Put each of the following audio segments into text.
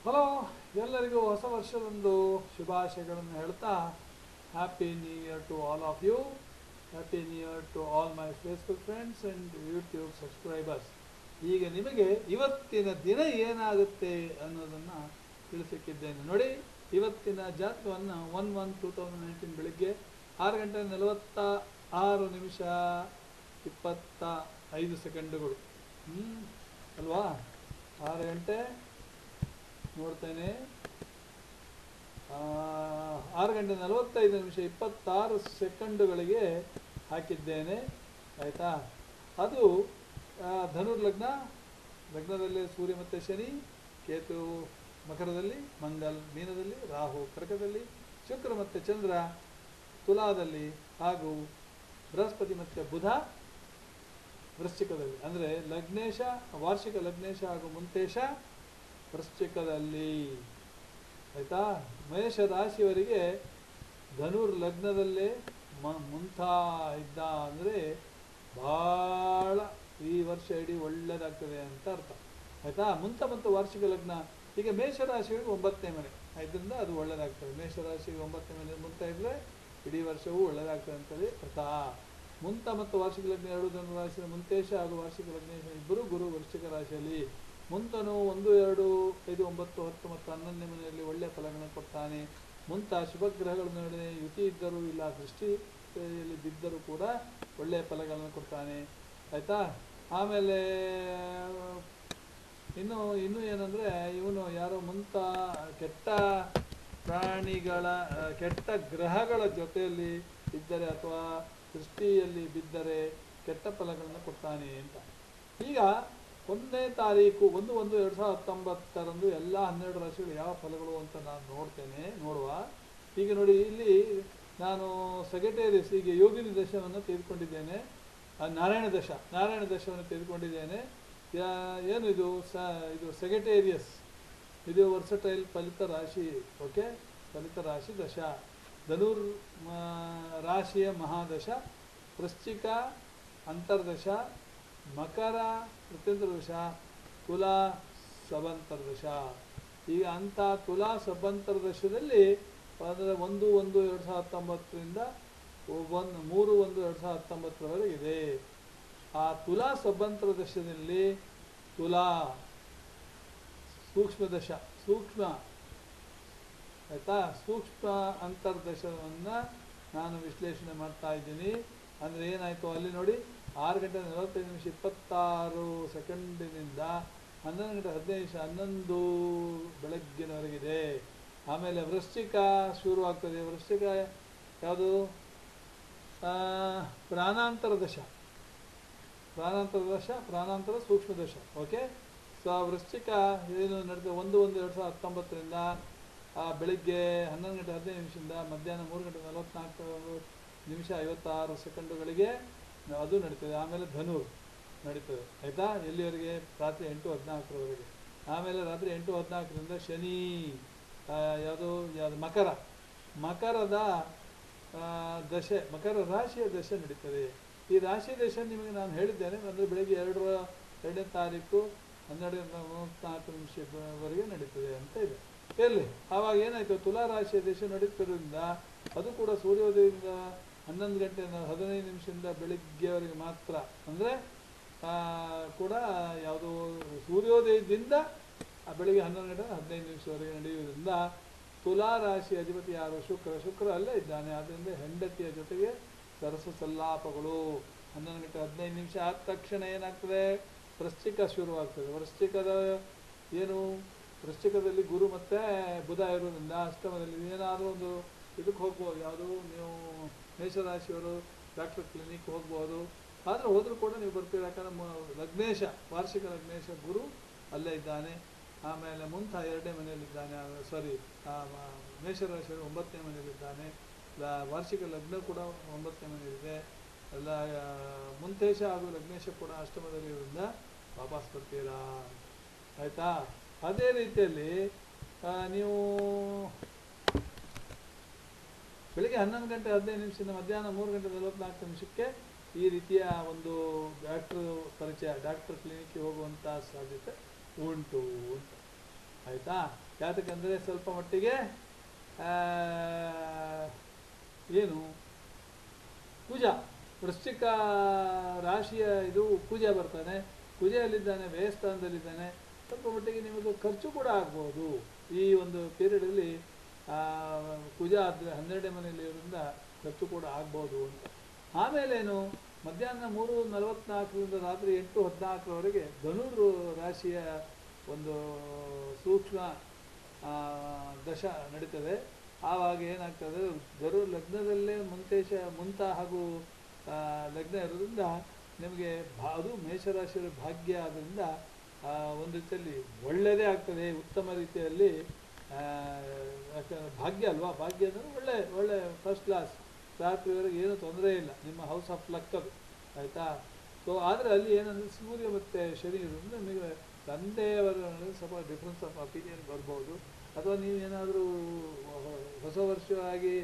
Hello, ಎಲ್ಲರಿಗೂ ಹೊಸ ವರ್ಷದೊಂದು ಶುಭಾಶಯಗಳನ್ನು ಹೇಳ್ತಾ happy new year to all of you. Happy new year to all my Facebook friends and YouTube subscribers. ಈಗ ನಿಮಗೆ ಇವತ್ತಿನ ದಿನ ಏನಾಗುತ್ತೆ ಅನ್ನೋದನ್ನು ತಿಳಿಸಕ್ಕಿದ್ದೇನೆ. ನೋಡಿ, ಇವತ್ತಿನ ಜಾತಕವನ್ನು 1/1/2019 ಬೆಳಿಗ್ಗೆ 6 ಗಂಟೆ 46 ನಿಮಿಷ 25 ಸೆಕೆಂಡುಗಳು. ಅಲ್ವಾ? 6 ಗಂಟೆ ನೋಡ್ತೇನೆ, 6 ಗಂಟೆ 45 ನಿಮಿಷ 26 ಸೆಕೆಂಡುಗಳಿಗೆ ಹಾಕಿದ್ದೇನೆ. ಆಯಿತಾ? ಅದು ಧನುರ್ ಲಗ್ನದಲ್ಲಿ ಸೂರ್ಯ ಮತ್ತು ಶನಿ, ಕೇತು ಮಕರದಲ್ಲಿ, ಮಂಗಲ್ ಮೀನದಲ್ಲಿ, ರಾಹು ಕರ್ಕದಲ್ಲಿ, ಶುಕ್ರ ಮತ್ತು ಚಂದ್ರ ತುಲಾದಲ್ಲಿ, ಹಾಗೂ ಬೃಹಸ್ಪತಿ ಮತ್ತು ಬುಧ ವೃಶ್ಚಿಕದಲ್ಲಿ. ಅಂದರೆ ಲಗ್ನೇಶ, ವಾರ್ಷಿಕ ಲಗ್ನೇಶ ಹಾಗೂ ಮುಂತೇಶ ವೃಶ್ಚಿಕದಲ್ಲಿ. ಆಯಿತಾ? ಮೇಷ ರಾಶಿಯವರಿಗೆ ಧನುರ್ ಲಗ್ನದಲ್ಲೇ ಮುಂತಾ ಇದ್ದ ಅಂದರೆ ಭಾಳ ಈ ವರ್ಷ ಇಡೀ ಒಳ್ಳೆಯದಾಗ್ತದೆ ಅಂತ ಅರ್ಥ. ಆಯಿತಾ? ಮತ್ತು ವಾರ್ಷಿಕ ಲಗ್ನ ಈಗ ಮೇಷರಾಶಿಯವರಿಗೆ 9ನೇ ಮನೆ, ಇದರಿಂದ ಅದು ಒಳ್ಳೆಯದಾಗ್ತದೆ. ಮೇಷರಾಶಿಗೆ 9ನೇ ಮನೆ ಮುಂತ ಇದ್ದರೆ ಇಡೀ ವರ್ಷವೂ ಒಳ್ಳೆಯದಾಗ್ತದೆ ಅಂತೇಳಿ ಅರ್ಥ. ಮತ್ತು ವಾರ್ಷಿಕ ಲಗ್ನ ಎರಡು ಧನುರಾಶಿಯ ಮುಂತೇಶ ಹಾಗೂ ವಾರ್ಷಿಕ ಲಗ್ನೇಶ ಇಬ್ಬರು ಗುರು ವೃಶ್ಚಿಕ ರಾಶಿಯಲ್ಲಿ. ಮುಂತನು 1, 2, 5, 9, 10 ಮತ್ತು 11ನೇ ಮನೆಯಲ್ಲಿ ಒಳ್ಳೆಯ ಫಲಗಳನ್ನು ಕೊಡ್ತಾನೆ. ಶುಭ ಗ್ರಹಗಳ ನಡುವೆ ಯುತಿ ಇದ್ದರೂ ಇಲ್ಲ ದೃಷ್ಟಿಯಲ್ಲಿ ಬಿದ್ದರೂ ಕೂಡ ಒಳ್ಳೆಯ ಫಲಗಳನ್ನು ಕೊಡ್ತಾನೆ. ಆಯಿತಾ? ಆಮೇಲೆ ಇನ್ನು ಏನಂದರೆ, ಇವನು ಯಾರೋ ಕೆಟ್ಟ ಪ್ರಾಣಿಗಳ ಕೆಟ್ಟ ಗ್ರಹಗಳ ಜೊತೆಯಲ್ಲಿ ಇದ್ದರೆ ಅಥವಾ ದೃಷ್ಟಿಯಲ್ಲಿ ಬಿದ್ದರೆ ಕೆಟ್ಟ ಫಲಗಳನ್ನು ಕೊಡ್ತಾನೆ ಅಂತ. ಈಗ 1ನೇ ತಾರೀಕು 1/1/2019 ಎಲ್ಲ 12 ರಾಶಿಗಳು ಯಾವ ಫಲಗಳು ಅಂತ ನಾನು ನೋಡುವ. ಈಗ ನೋಡಿ, ಇಲ್ಲಿ ನಾನು ಸೆಕ್ರೆಟೇರಿಯಸ್ ಈಗ ಯೋಗಿನಿ ದಶವನ್ನು ತೆಗೆದುಕೊಂಡಿದ್ದೇನೆ, ನಾರಾಯಣ ದಶವನ್ನು ತೆಗೆದುಕೊಂಡಿದ್ದೇನೆ. ಏನು ಇದು ಸೆಕ್ರೆಟೇರಿಯಸ್, ಇದು ವರ್ಸಟೈಲ್ ಫಲಿತ ರಾಶಿ. ಓಕೆ, ಫಲಿತ ರಾಶಿ ದಶ. ಧನುರ್ ರಾಶಿಯ ಮಹಾದಶ, ವೃಶ್ಚಿಕ ಅಂತರ್ದಶ, ಮಕರ ಪ್ರತ್ಯಂತರದಶ, ತುಲಾ ಸಭಾಂತರದಶ. ಈಗ ಅಂಥ ತುಲಾ ಸಭಾಂತರದಶದಲ್ಲಿ ಅಂದರೆ 1/1/2019 3/1/2019 ಆ ತುಲಾ ಸಭಾಂತರದಶದಲ್ಲಿ ತುಲಾ ಸೂಕ್ಷ್ಮ ಆಯಿತಾ, ಸೂಕ್ಷ್ಮ ಅಂತರ್ದಶವನ್ನು ನಾನು ವಿಶ್ಲೇಷಣೆ ಮಾಡ್ತಾ ಇದ್ದೀನಿ. ಅಂದರೆ ಏನಾಯಿತು ಅಲ್ಲಿ ನೋಡಿ, 6 ಗಂಟೆ 45 ನಿಮಿಷ 26 ಸೆಕೆಂಡಿನಿಂದ 11 ಗಂಟೆ 15 ನಿಮಿಷ 11 ಬೆಳಗ್ಗಿನವರೆಗಿದೆ. ಆಮೇಲೆ ವೃಶ್ಚಿಕ ಶುರು ಆಗ್ತದೆ. ವೃಶ್ಚಿಕ ಯಾವುದು? ಪ್ರಾಣಾಂತರ ಸೂಕ್ಷ್ಮ ದಶ. ಓಕೆ, ಸೊ ವೃಶ್ಚಿಕ ಏನು ನಡೀತದೆ 1/1/2019 ಬೆಳಿಗ್ಗೆ 11 ಗಂಟೆ 15 ನಿಮಿಷದಿಂದ ಮಧ್ಯಾಹ್ನ 3 ಗಂಟೆ 44 ನಿಮಿಷ 56 ಸೆಕೆಂಡುಗಳಿಗೆ ಅದು ನಡೀತದೆ. ಆಮೇಲೆ ಧನುರ್ ನಡೀತದೆ. ಆಯಿತಾ? ಎಲ್ಲಿವರೆಗೆ? ರಾತ್ರಿ 8:14 ಆಮೇಲೆ ರಾತ್ರಿ 8:14 ಶನಿ ಯಾವುದು ಮಕರದ ದಶೆ, ಮಕರ ರಾಶಿಯ ದಶೆ ನಡೀತದೆ. ಈ ರಾಶಿ ದಶೆ ನಿಮಗೆ ನಾನು ಹೇಳಿದ್ದೇನೆ. ಅಂದರೆ ಬೆಳಗ್ಗೆ 2ನೇ ತಾರೀಕು 12:34 ನಡೀತದೆ ಅಂತ ಇದೆ. ಎಲ್ಲಿ ಆವಾಗ ಏನಾಯಿತು, ತುಲಾ ರಾಶಿಯ ದಶೆ ನಡೀತಿರೋದ್ರಿಂದ ಅದು ಕೂಡ ಸೂರ್ಯೋದಯದಿಂದ 11 ಗಂಟೆ 15 ನಿಮಿಷದಿಂದ ಬೆಳಿಗ್ಗೆವರೆಗೆ ಮಾತ್ರ. ಅಂದರೆ ಕೂಡ ಯಾವುದು ಸೂರ್ಯೋದಯದಿಂದ ಬೆಳಿಗ್ಗೆ 11 ಗಂಟೆ 15 ನಿಮಿಷವರೆಗೆ ನಡೆಯುವುದರಿಂದ ತುಲಾ ರಾಶಿ ಅಧಿಪತಿ ಯಾರು? ಶುಕ್ರ ಅಲ್ಲೇ ಇದ್ದಾನೆ. ಆದ್ದರಿಂದ ಹೆಂಡತಿಯ ಜೊತೆಗೆ ಸರಸ ಸಲ್ಲಾಪಗಳು. 11 ಗಂಟೆ 15 ನಿಮಿಷ ಆದ ತಕ್ಷಣ ಏನಾಗ್ತದೆ? ವೃಶ್ಚಿಕ ಶುರುವಾಗ್ತದೆ. ವೃಶ್ಚಿಕದಲ್ಲಿ ಗುರು ಮತ್ತು ಬುಧ ಇರೋದ್ರಿಂದ ಅಷ್ಟಮದಲ್ಲಿ ಏನಾದರೂ ಒಂದು ಇದಕ್ಕೆ ಹೋಗ್ಬೋದು. ಯಾವುದು? ನೀವು ಮೇಷರಾಶಿಯವರು ಡಾಕ್ಟರ್ ಕ್ಲಿನಿಕ್ ಹೋಗ್ಬೋದು. ಆದರೆ ಹೋದರೂ ಕೂಡ ನೀವು ಬರ್ತೀರ, ಯಾಕಂದರೆ ವಾರ್ಷಿಕ ಲಗ್ನೇಶ ಗುರು ಅಲ್ಲೇ ಇದ್ದಾನೆ. ಆಮೇಲೆ 2ನೇ ಮನೆಯಲ್ಲಿದ್ದಾನೆ. ಮೇಷರಾಶಿಯವರು 9ನೇ ಮನೆಯಲ್ಲಿದ್ದಾನೆ. ವಾರ್ಷಿಕ ಲಗ್ನ ಕೂಡ 9ನೇ ಮನೆಯಲ್ಲಿದೆ. ಎಲ್ಲ ಮುಂತೇಶ ಹಾಗೂ ಲಗ್ನೇಶ ಕೂಡ ಅಷ್ಟಮದಲ್ಲಿ ಇರೋದ್ರಿಂದ ವಾಪಸ್ ಬರ್ತೀರಾ. ಆಯಿತಾ? ಅದೇ ರೀತಿಯಲ್ಲಿ ನೀವು ಬೆಳಿಗ್ಗೆ 11 ಗಂಟೆ 15 ನಿಮಿಷದಿಂದ ಮಧ್ಯಾಹ್ನ 3 ಗಂಟೆ 44 ನಿಮಿಷಕ್ಕೆ ಈ ರೀತಿಯ ಒಂದು ಡಾಕ್ಟರ್ ಕ್ಲಿನಿಕ್ಗೆ ಹೋಗುವಂಥ ಸಾಧ್ಯತೆ ಉಂಟು ಅಂತ. ಆಯಿತಾ. ಯಾತಕ್ಕಂದರೆ ಸ್ವಲ್ಪ ಮಟ್ಟಿಗೆ ಆ, ಏನು ಕುಜ ವೃಶ್ಚಿಕ ರಾಶಿಯ ಇದು ಕುಜ ಬರ್ತಾನೆ, ಕುಜೆಯಲ್ಲಿದ್ದಾನೆ, ವ್ಯಯಸ್ಥಾನದಲ್ಲಿದ್ದಾನೆ. ಸ್ವಲ್ಪ ಮಟ್ಟಿಗೆ ನಿಮಗೆ ಖರ್ಚು ಕೂಡ ಆಗ್ಬೋದು ಈ ಒಂದು ಪೀರಿಯಡಲ್ಲಿ. ಕುಜ ಆದರೆ 12ನೇ ಮನೆಯಲ್ಲಿರೋದ್ರಿಂದ ಖರ್ಚು ಕೂಡ ಆಗ್ಬೋದು ಅಂತ. ಆಮೇಲೇನು ಮಧ್ಯಾಹ್ನ 3:44ರಿಂದ ರಾತ್ರಿ 8:14ರವರೆಗೆ ಧನುರ್ ರಾಶಿಯ ಒಂದು ಸೂಕ್ಷ್ಮ ದಶ ನಡೀತದೆ. ಆವಾಗ ಏನಾಗ್ತದೆ, ಧನುರ್ ಲಗ್ನದಲ್ಲೇ ಮುಂತ ಹಾಗೂ ಲಗ್ನ ಇರೋದ್ರಿಂದ ನಿಮಗೆ ಅದು ಮೇಷರಾಶಿಯ ಭಾಗ್ಯ ಆದ್ದರಿಂದ ಒಂದು ರೀತಿಯಲ್ಲಿ ಒಳ್ಳೆಯದೇ ಆಗ್ತದೆ, ಉತ್ತಮ ರೀತಿಯಲ್ಲಿ. ಯಾಕಂದರೆ ಭಾಗ್ಯ ಅಲ್ವಾ, ಭಾಗ್ಯ ಅಂದರೆ ಒಳ್ಳೆ ಒಳ್ಳೆ ಫಸ್ಟ್ ಕ್ಲಾಸ್, ರಾತ್ರಿವರೆಗೆ ಏನೂ ತೊಂದರೆ ಇಲ್ಲ, ನಿಮ್ಮ ಹೌಸ್ ಆಫ್ ಲಕ್ ಅದು, ಆಯಿತಾ. ಸೊ ಆದರೆ ಅಲ್ಲಿ ಏನಂದರೆ ಸೂರ್ಯ ಮತ್ತು ಶನಿ ಇರೋದ್ರಿಂದ ನಿಮಗೆ ತಂದೆಯವರ ಸ್ವಲ್ಪ ಡಿಫ್ರೆನ್ಸ್ ಆಫ್ ಒಪಿನಿಯನ್ ಬರ್ಬೋದು. ಅಥವಾ ನೀವು ಏನಾದರೂ ಹೊಸ ವರ್ಷವಾಗಿ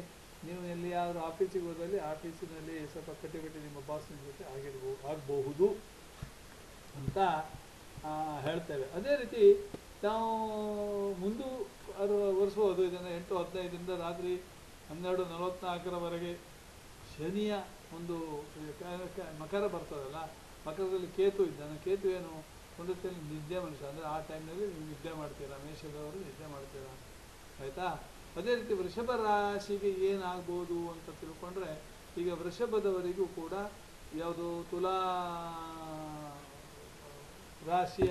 ನೀವು ಎಲ್ಲಿಯಾದರೂ ಆಫೀಸಿಗೆ ಹೋದಲ್ಲಿ ಆಫೀಸಿನಲ್ಲಿ ಸ್ವಲ್ಪ ಕಟ್ಟಿಬಿಟ್ಟು ನಿಮ್ಮ ಬಾಸ್ನ ಜೊತೆ ಆಗಬಹುದು ಅಂತ ಹೇಳ್ತೇವೆ. ಅದೇ ರೀತಿ ನಾವು ಮುಂದುವರಿಸ್ಬೋದು ಇದನ್ನು. 8:15ರಿಂದ ರಾತ್ರಿ 12:44ರವರೆಗೆ ಶನಿಯ ಒಂದು ಮಕರ ಬರ್ತದಲ್ಲ, ಮಕರದಲ್ಲಿ ಕೇತು ಇದ್ದಾನೆ. ಕೇತು ಏನು ಒಂದು ರೀತಿಯಲ್ಲಿ ನಿದ್ದೆ ಮನುಷ್ಯ, ಅಂದರೆ ಆ ಟೈಮ್ನಲ್ಲಿ ನೀವು ನಿದ್ದೆ ಮಾಡ್ತೀರಾ, ಮೇಷದವರು ನಿದ್ದೆ ಮಾಡ್ತೀರಾ, ಆಯಿತಾ. ಅದೇ ರೀತಿ ವೃಷಭ ರಾಶಿಗೆ ಏನಾಗ್ಬೋದು ಅಂತ ತಿಳ್ಕೊಂಡ್ರೆ, ಈಗ ವೃಷಭದವರಿಗೂ ಕೂಡ ಯಾವುದು ತುಲಾ ರಾಶಿಯ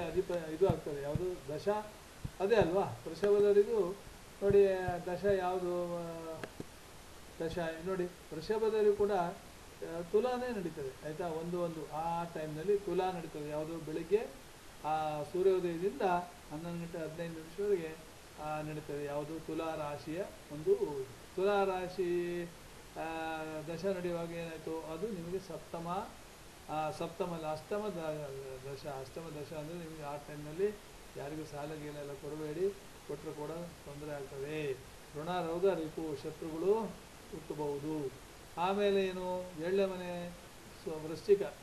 ಇದು ಆಗ್ತದೆ, ಯಾವುದು ದಶ ಅದೇ ಅಲ್ವಾ. ವೃಷಭದವರಿಗೂ ನೋಡಿ ದಶ ಯಾವುದು ದಶ ನೋಡಿ, ವೃಷಭದಲ್ಲಿ ಕೂಡ ತುಲಾನೇ ನಡೀತದೆ, ಆಯಿತಾ. ಒಂದು ಆ ಟೈಮ್ನಲ್ಲಿ ತುಲಾ ನಡೀತದೆ. ಯಾವುದು ಬೆಳಿಗ್ಗೆ ಸೂರ್ಯೋದಯದಿಂದ 11:15 ನಡೀತದೆ. ಯಾವುದು ತುಲಾ ರಾಶಿಯ ಒಂದು ತುಲಾ ರಾಶಿ ದಶ ನಡೆಯುವಾಗ ಏನಾಯಿತು, ಅದು ನಿಮಗೆ ಸಪ್ತಮಲ್ಲಿ ಅಷ್ಟಮ ದಶ ಅಂದರೆ ನಿಮಗೆ ಆ ಟೈಮ್ನಲ್ಲಿ ಯಾರಿಗೂ ಸಾಲ ಗೀಲ ಎಲ್ಲ ಕೊಡಬೇಡಿ, ಕೊಟ್ಟರು ಕೂಡ ತೊಂದರೆ ಆಗ್ತದೆ. ಋಣ ರೋಗ ರಿಪು ಶತ್ರುಗಳು ಹುಟ್ಟಬಹುದು. ಆಮೇಲೆ ಏನು 7ನೇ ಮನೆ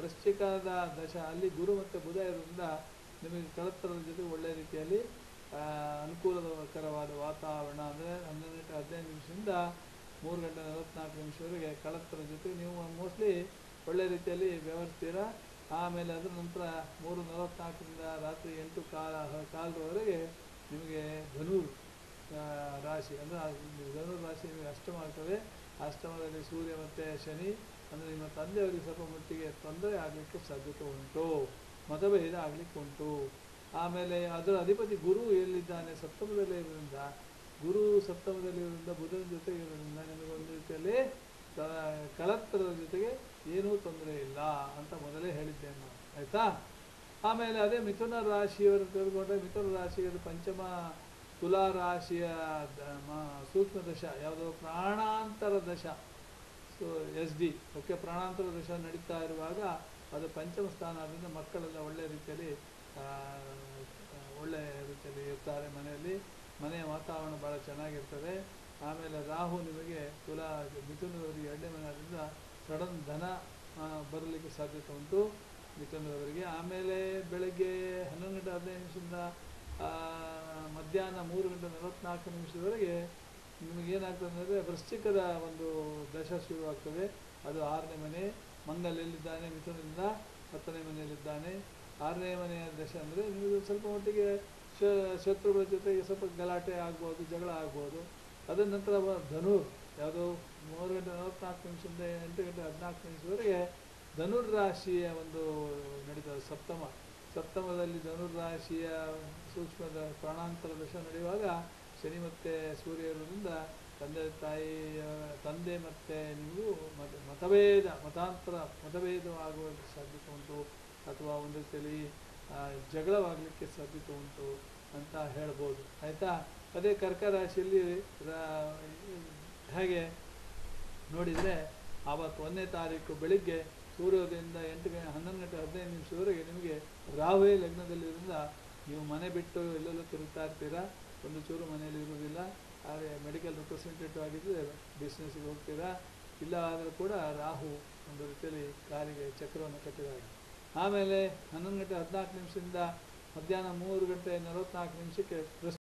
ವೃಶ್ಚಿಕದ ದಶ, ಅಲ್ಲಿ ಗುರು ಮತ್ತು ಬುಧ ಇರೋದ್ರಿಂದ ನಿಮಗೆ ಕಳತ್ತರದ ಜೊತೆ ಒಳ್ಳೆಯ ರೀತಿಯಲ್ಲಿ ಅನುಕೂಲಕರವಾದ ವಾತಾವರಣ. ಅಂದರೆ 12:15 3:44 ಕಳತ್ತರ ಜೊತೆ ನೀವು ಮೋಸ್ಟ್ಲಿ ಒಳ್ಳೆಯ ರೀತಿಯಲ್ಲಿ ವ್ಯವಹರಿಸ್ತೀರ. ಆಮೇಲೆ ಅದರ ನಂತರ 3:44ರಿಂದ ರಾತ್ರಿ 8:15ರವರೆಗೆ ನಿಮಗೆ ಧನುರ್ ರಾಶಿ, ಅಂದರೆ ಧನುರ್ ರಾಶಿ ನಿಮಗೆ ಅಷ್ಟಮ ಆಗ್ತದೆ. ಅಷ್ಟಮದಲ್ಲಿ ಸೂರ್ಯ ಮತ್ತು ಶನಿ, ಅಂದರೆ ನಿಮ್ಮ ತಂದೆಯವರಿಗೆ ಸ್ವಲ್ಪ ಮಟ್ಟಿಗೆ ತೊಂದರೆ ಆಗಲಿಕ್ಕೆ ಸಾಧ್ಯತೆ ಉಂಟು, ಮತಭೇದ ಆಗಲಿಕ್ಕೆ ಉಂಟು. ಆಮೇಲೆ ಅದರ ಅಧಿಪತಿ ಗುರು ಎಲ್ಲಿದ್ದಾನೆ, ಸಪ್ತಮದಲ್ಲಿ ಇರೋದ್ರಿಂದ, ಗುರು ಸಪ್ತಮದಲ್ಲಿರೋದ್ರಿಂದ ಬುಧನ ಜೊತೆಗೆ ಇರೋದ್ರಿಂದ ನಿಮಗೆ ಒಂದು ರೀತಿಯಲ್ಲಿ ಕಳತ್ತರದ ಜೊತೆಗೆ ಏನೂ ತೊಂದರೆ ಇಲ್ಲ ಅಂತ ಮೊದಲೇ ಹೇಳಿದ್ದೇನೆ ನಾನು, ಆಯಿತಾ. ಆಮೇಲೆ ಅದೇ ಮಿಥುನ ರಾಶಿಯವರು ತೆಗೆದುಕೊಂಡ್ರೆ, ಮಿಥುನ ರಾಶಿಯವರು ಪಂಚಮ ತುಲಾ ರಾಶಿಯ ಸೂಕ್ಷ್ಮ ದಶ, ಯಾವುದೋ ಪ್ರಾಣಾಂತರ ದಶ, ಸೊ SD, ಓಕೆ. ಪ್ರಾಣಾಂತರ ದಶ ನಡೀತಾ ಇರುವಾಗ ಅದು ಪಂಚಮ ಸ್ಥಾನ, ಅದರಿಂದ ಮಕ್ಕಳೆಲ್ಲ ಒಳ್ಳೆಯ ರೀತಿಯಲ್ಲಿ ಇರ್ತಾರೆ ಮನೆಯಲ್ಲಿ, ಮನೆಯ ವಾತಾವರಣ ಭಾಳ ಚೆನ್ನಾಗಿರ್ತದೆ. ಆಮೇಲೆ ರಾಹು ನಿಮಗೆ ಮಿಥುನದವರಿಗೆ 2ನೇ ಮನೆ ಆದ್ದರಿಂದ ಸಡನ್ ಧನ ಬರಲಿಕ್ಕೆ ಸಾಧ್ಯತೆ ಉಂಟು ಮಿಥುನದವರಿಗೆ. ಆಮೇಲೆ ಬೆಳಗ್ಗೆ 11:15 ಮಧ್ಯಾಹ್ನ 3:44 ನಿಮಗೇನಾಗ್ತದೆ ಅಂದರೆ ವೃಶ್ಚಿಕದ ಒಂದು ದಶ ಶುರುವಾಗ್ತದೆ. ಅದು 6ನೇ ಮನೆ. ಮಂಗಲ್ ಎಲ್ಲಿದ್ದಾನೆ, ಮಿಥುನದಿಂದ 10ನೇ ಮನೆಯಲ್ಲಿದ್ದಾನೆ. 6ನೇ ಮನೆಯ ದಶ ಅಂದರೆ ನಿಮಗೆ ಸ್ವಲ್ಪ ಮಟ್ಟಿಗೆ ಶತ್ರುಗಳ ಜೊತೆಗೆ ಸ್ವಲ್ಪ ಗಲಾಟೆ ಆಗ್ಬೋದು, ಜಗಳ ಆಗ್ಬೋದು. ಅದರ ನಂತರ ಧನುರ್, ಯಾವುದೋ 3:44 8:14 ಧನುರ್ ರಾಶಿಯ ಒಂದು ನಡೀತದೆ ಸಪ್ತಮದಲ್ಲಿ ಧನುರ್ ರಾಶಿಯ ಸೂಕ್ಷ್ಮದ ಪ್ರಾಣಾಂತರ ದಶ ನಡೆಯುವಾಗ ಶನಿ ಮತ್ತು ಸೂರ್ಯ ಇರೋದ್ರಿಂದ ತಂದೆ ಮತ್ತು ನೀವು ಮತಭೇದವಾಗುವ ಸಾಧ್ಯತೆ ಉಂಟು, ಅಥವಾ ಒಂದು ರೀತಿಯಲ್ಲಿ ಜಗಳವಾಗಲಿಕ್ಕೆ ಸಾಧ್ಯತೆ ಉಂಟು ಅಂತ ಹೇಳ್ಬೋದು, ಆಯಿತಾ. ಅದೇ ಕರ್ಕ ರಾಶಿಯಲ್ಲಿ ಹಾಗೆ ನೋಡಿದರೆ ಆವತ್ತು 1ನೇ ತಾರೀಕು ಬೆಳಿಗ್ಗೆ ಸೂರ್ಯೋದಯದಿಂದ 11:15 ನಿಮಗೆ ರಾಹುವೇ ಲಗ್ನದಲ್ಲಿರೋದ್ರಿಂದ ನೀವು ಮನೆ ಬಿಟ್ಟು ಎಲ್ಲೆಲ್ಲೂ ತಿರುಗ್ತಾ ಇರ್ತೀರಾ, ಒಂದು ಚೂರು ಮನೆಯಲ್ಲಿ ಇರುವುದಿಲ್ಲ. ಹಾಗೆ ಮೆಡಿಕಲ್ ರಿಪ್ರೆಸೆಂಟೇಟಿವ್ ಆಗಿದ್ದರೆ ಬಿಸ್ನೆಸ್ಸಿಗೆ ಹೋಗ್ತೀರಾ, ಇಲ್ಲ ಆದರೂ ಕೂಡ ರಾಹು ಒಂದು ರೀತಿಯಲ್ಲಿ ಕಾರಿಗೆ ಚಕ್ರವನ್ನು ಕಟ್ಟಿದಾಗ. ಆಮೇಲೆ 11:14 ಮಧ್ಯಾಹ್ನ 3:44